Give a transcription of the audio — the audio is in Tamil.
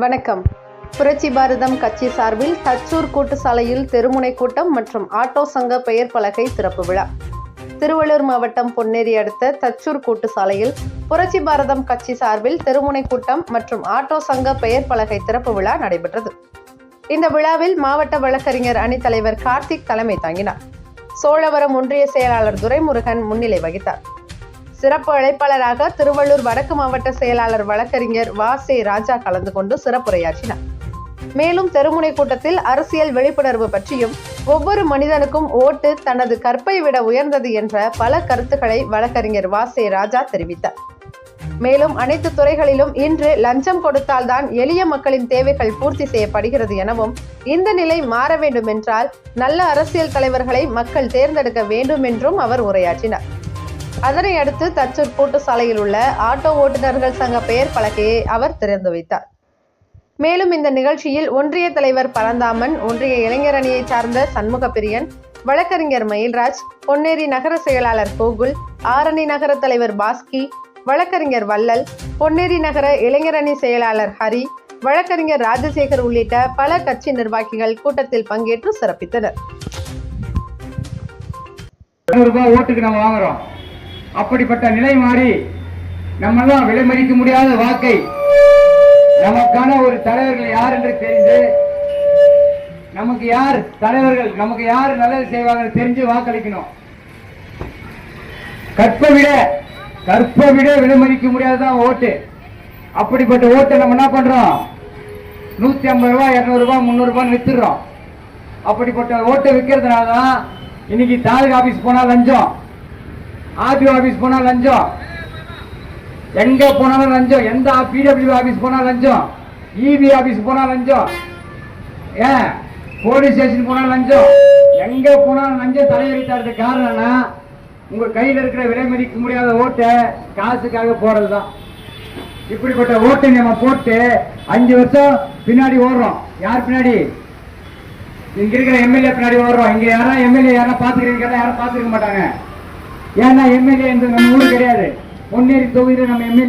வணக்கம். புரட்சி பாரதம் கட்சி சார்பில் தச்சூர் கூட்டு சாலையில் தெருமுனை கூட்டம் மற்றும் ஆட்டோ சங்க பெயர் பலகை திறப்பு விழா. திருவள்ளூர் மாவட்டம் பொன்னேரி அடுத்த தச்சூர் கூட்டு சாலையில் புரட்சி பாரதம் கட்சி சார்பில் தெருமுனை கூட்டம் மற்றும் ஆட்டோ சங்க பெயர் பலகை திறப்பு விழா நடைபெற்றது. இந்த விழாவில் மாவட்ட வழக்கறிஞர் அணி தலைவர் கார்த்திக் தலைமை தாங்கினார். சோழவரம் ஒன்றிய செயலாளர் துரைமுருகன் முன்னிலை வகித்தார். சிறப்பு அழைப்பாளராக திருவள்ளூர் வடக்கு மாவட்ட செயலாளர் வழக்கறிஞர் வாசே ராஜா கலந்து கொண்டு சிறப்புரையாற்றினார். மேலும் தெருமுனை கூட்டத்தில் அரசியல் விழிப்புணர்வு பற்றியும் ஒவ்வொரு மனிதனுக்கும் ஓட்டு தனது கற்பை விட உயர்ந்தது என்ற பல கருத்துக்களை வழக்கறிஞர் வாசே ராஜா தெரிவித்தார். மேலும் அனைத்து துறைகளிலும் இன்று லஞ்சம் கொடுத்தால்தான் எளிய மக்களின் தேவைகள் பூர்த்தி செய்யப்படுகிறது எனவும், இந்த நிலை மாற வேண்டும் என்றால் நல்ல அரசியல் தலைவர்களை மக்கள் தேர்ந்தெடுக்க வேண்டும் என்றும் அவர் உரையாற்றினார். அதனை அடுத்து தச்சூர் கூட்டு சாலையில் உள்ள ஆட்டோ ஓட்டுநர்கள் சங்க பெயர் பலகையை அவர் திறந்து வைத்தார். மேலும் இந்த நிகழ்ச்சியில் ஒன்றிய தலைவர் பரந்தாமன், ஒன்றிய இளைஞர் அணியை சார்ந்த சண்முக பிரியன், வழக்கறிஞர் மயில்ராஜ், பொன்னேரி நகர செயலாளர் கோகுல், ஆரணி நகர தலைவர் பாஸ்கி, வழக்கறிஞர் வள்ளல், பொன்னேரி நகர இளைஞர் அணி செயலாளர் ஹரி, வழக்கறிஞர் ராஜசேகர் உள்ளிட்ட பல கட்சி நிர்வாகிகள் கூட்டத்தில் பங்கேற்று சிறப்பித்தனர். அப்படிப்பட்ட நிலை மாறி நம்மெல்லாம் விலை மதிக்க முடியாத வாக்கை நமக்கான ஒரு தலைவர்கள் யார் என்று தெரிந்து, நமக்கு யார் தலைவர்கள், நமக்கு யார் நல்லது செய்வாங்க தெரிஞ்சு வாக்களிக்கணும். கற்பை விட விலை மதிக்க முடியாததான் ஓட்டு. அப்படிப்பட்ட ஓட்டை நம்ம என்ன பண்றோம்? 150 ரூபாய், 200 ரூபாய், 300 ரூபாய் வித்துறோம். அப்படிப்பட்ட ஓட்டை விற்கிறதுனாலதான் இன்னைக்கு தாலுகா ஆபீஸ் போனா லஞ்சம், ஆர்டிஓ ஆபீஸ் போனா லஞ்சம், எங்க போனாலும் லஞ்சம், எந்த பிடபிள்யூ ஆபீஸ் போனா லஞ்சம், இபி ஆபீஸ் போனா லஞ்சம், ஏன் போலீஸ் ஸ்டேஷன் போனா லஞ்சம், எங்க போனாலும் லஞ்சம் தலையெடுத்தாரு. காரணம்னா உங்க கையில் இருக்கிற விலை மதிக்க முடியாத ஓட்டை காசுக்காக போறதுதான். இப்படிப்பட்ட ஓட்டை நம்ம போட்டு 5 வருஷம் பின்னாடி ஓடுறோம். யார் பின்னாடி? இங்க இருக்கிற எம்எல்ஏ பின்னாடி ஓடுறோம். இங்க யாரா எம்எல்ஏ யாரா பாத்துக்கிறீங்க? யாரும் பாத்துக்க மாட்டாங்க. ஏன்னா எம்எல்ஏ நம்ம ஊர் கிடையாது. பொன்னேரி தொகுதியில் நம்ம எம்எல்ஏ